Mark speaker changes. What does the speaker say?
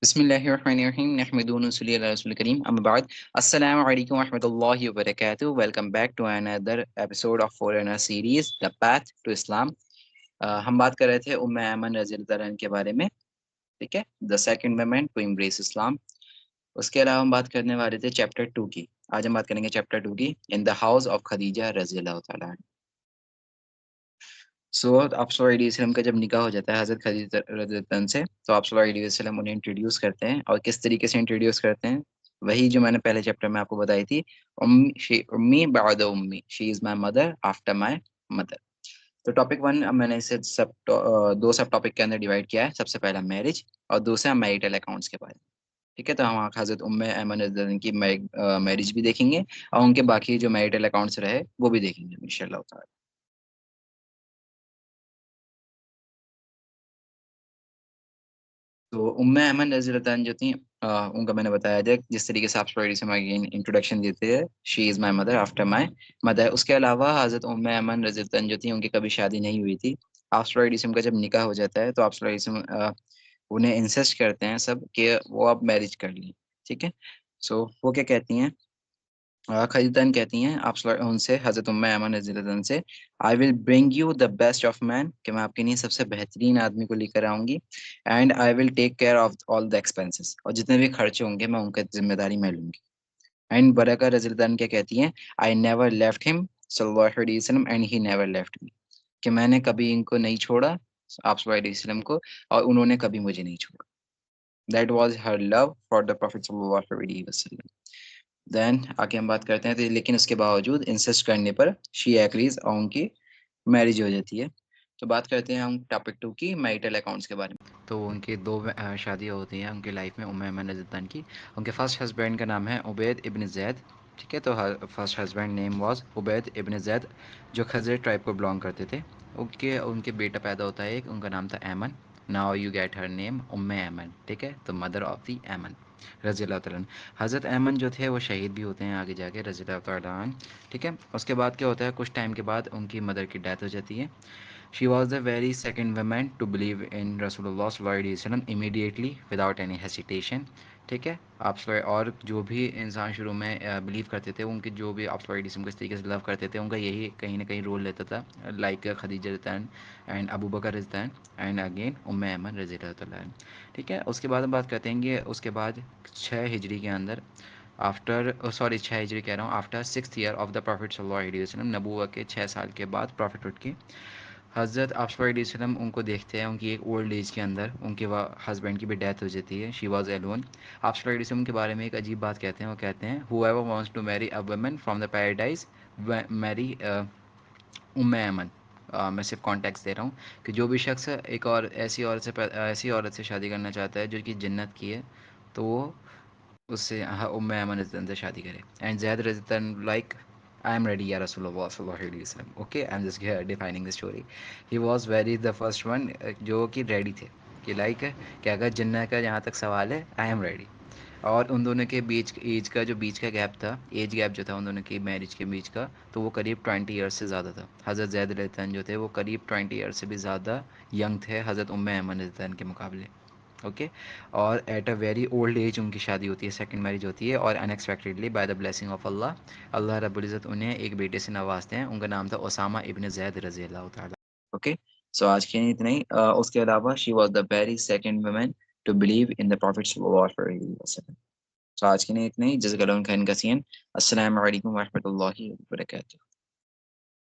Speaker 1: बिस्मिल्लाहिर्रहमानिर्रहीम नहमदुहु व नसल्ली अला रसूलिल करीम अम्मा बाद अस्सलामु अलैकुम व रहमतुल्लाहि व बरकातुहू welcome back to another episode of foreigner series the path to Islam. हम बात कर रहे थे उम्मे ऐमन रज़ी अल्लाह अन्हा के बारे में। ठीक है, the second woman to embrace Islam. उसके अलावा हम बात करने वाले थे चैप्टर 2 की। आज हम बात करेंगे चैप्टर 2 की, in the house of Khadija रज़ी अल्लाह तआला अन्हा। सो आप सल्लल्लाहु अलैहि वसल्लम का जब निकाह हो जाता है हज़रत खदीजा रज़ियल्लाहु अन्हा से, तो आप सल्लल्लाहु अलैहि वसल्लम उन्हें इंट्रोड्यूस करते हैं। और किस तरीके से इंट्रोड्यूस करते हैं, वही जो मैंने पहले चैप्टर में आपको बताई थी, उम्मी बअद उम्मी, she is my mother after my mother. तो टॉपिक 1 अब मैंने इसे दो सब टॉपिक के अंदर डिवाइड किया है। सबसे पहला मैरिज और दूसरा मैरिटल अकाउंट्स के बारे में। ठीक है, तो हम हज़रत उम्मे ऐमन रज़ियल्लाहु अन्हा की मैरिज भी देखेंगे और उनके बाकी जो मैरिटल अकाउंट्स रहे वो भी देखेंगे इंशाअल्लाह ताला। तो उम्मे ऐमन रज़ियल्लाहु अन्हा जो थी, उनका मैंने बताया था जिस तरीके से आप अगेन इंट्रोडक्शन देते हैं, she is my mother after my mother. उसके अलावा हज़रत उम्मे ऐमन रज़ियल्लाहु अन्हा जो थी उनकी कभी शादी नहीं हुई थी। आप का जब निकाह हो जाता है तो आप उन्हें इंसिस्ट करते हैं सब कि वो अब मैरिज कर लें। ठीक है? सो वो क्या कहती हैं, खलीतन कहती हैं उनसे, हज़रत उम्मे ऐमन रज़ियल्लाहु अन्हा से, I will bring you the best of man, कि मैं आपके लिए सबसे बेहतरीन आदमी को लेकर आऊँगी। And I will take care of all the expenses, और जितने भी खर्चे होंगे मैं उनकी ज़िम्मेदारी मैं लूँगी। एंड बरका रज़ियल्लाहु अन्हा क्या कहती हैं, आई नेवर लेफ्ट हिम सल्लल्लाहु अलैहि वसल्लम and he never left me, कि मैंने कभी इनको नहीं छोड़ा, आप सल्लल्लाहु अलैहि वसल्लम को, और उन्होंने कभी मुझे नहीं छोड़ा। That was her love for the prophet सल्लल्लाहु अलैहि वसल्लम। देन आगे हम बात करते हैं, तो लेकिन उसके बावजूद इंसिस्ट करने पर शी एग्रीज और उनकी मैरिज हो जाती है। तो बात करते हैं हम टॉपिक 2 की, मैरिटल अकाउंट्स के बारे में। तो उनकी दो शादियाँ होती हैं उनकी लाइफ में, उम्मे ऐमन रज़ियल्लाहु अन्हा की। उनके फर्स्ट हस्बैंड का नाम है उबैद इब्न ज़ैद। ठीक है, तो first husband name was Ubaid ibn Zaid, जो खज़रज ट्राइब को बिलोंग करते थे। उनके उनके बेटा पैदा होता है एक, उनका नाम था Ayman. Now you get her name Umm Ayman. ठीक है, तो मदर ऑफ द ऐमन रज़ी अल्लाह तआला अन्हा। हज़रत ऐमन जो थे वो शहीद भी होते हैं आगे जाके रज़ी अल्लाह तआला अन्हा। ठीक है, उसके बाद क्या होता है, कुछ टाइम के बाद उनकी मदर की डेथ हो जाती है। She was the very second woman to believe in रसूलुल्लाह सल्लल्लाहु अलैहि वसल्लम इमीडिएटली विदाउट एनी हेसिटेशन। ठीक है, और जो भी इंसान शुरू में बिलीव करते थे, उनके जो भी आप को किस तरीके से लव करते थे, उनका यही कहीं ना कहीं रोल लेता था, लाइक खदीजा रज़ियल्लाहु अन्हा एंड अबू बकर रज़ियल्लाहु अन्हा एंड अगेन उम्मे ऐमन रज़ी अल्लाह तआला अन्हा। ठीक है, उसके बाद हम बात करते हैं कि उसके बाद 6 हिजरी के अंदर, आफ्टर सॉरी 6 हिजरी कह रहा हूँ, after 6th year of the prophet सल्लल्लाहु अलैहि वसल्लम, नबूवत के 6 साल के बाद प्रॉफिट उठ के हज़रत आप वसल्लम उनको देखते हैं, उनकी एक ओल्ड एज के अंदर उनके हस्बैंड की भी डेथ हो जाती है, शी वाज एलोन। आप वसल्लम के बारे में एक अजीब बात कहते हैं, वो कहते हैं, whoever wants to marry a woman from the paradise marry Umm Ayman. मैं सिर्फ कॉन्टेक्स्ट दे रहा हूँ कि जो भी शख्स एक और ऐसी औरत से शादी करना चाहता है जो कि जन्नत की है, तो वो उससे उम्मे ऐमन से शादी करे। एंड ज़ैद रज़ियल्लाहु लाइक, आई एम रेडी या रसूलुल्लाह सल्लल्लाहु अलैहि वसल्लम। Okay, I am just defining the story. He was very the first one जो कि रेडी थे, कि लाइक कि अगर जन्नत का जहाँ तक सवाल है, आई एम रेडी। और उन दोनों के बीच बीच का गैप था, एज गैप जो था उन दोनों की मैरिज के बीच का, तो वो करीब 20 ईयर्स से ज़्यादा था। हज़रत ज़ैद रज़ियल्लाहु अन्हु जो थे वो करीब 20 ईयर्स से भी ज़्यादा यंग थे हज़रत उम्मे ऐमन रज़ियल्लाहु अन्हा के मुकाबले। ओके, और at a very old age उनकी शादी होती है, सेकंड मैरिज होती है, और unexpectedly by the blessing of Allah, Allah रब्बुल इज़्ज़त उन्हें एक बेटे से नवाजते हैं। उनका नाम था उसामा इब्न ज़ैद रज़ी अल्लाह ताला। ओके, सो आज के लिए इतना ही। उसके अलावा she was the very second woman to believe in the prophet सल्लल्लाहु अलैहि वसल्लम। तो आज के लिए इतना ही। जज़ाकल्लाहु खैरन कसीरन। अस्सलामु अलैकुम व रहमतुल्लाहि व बरकातुहू।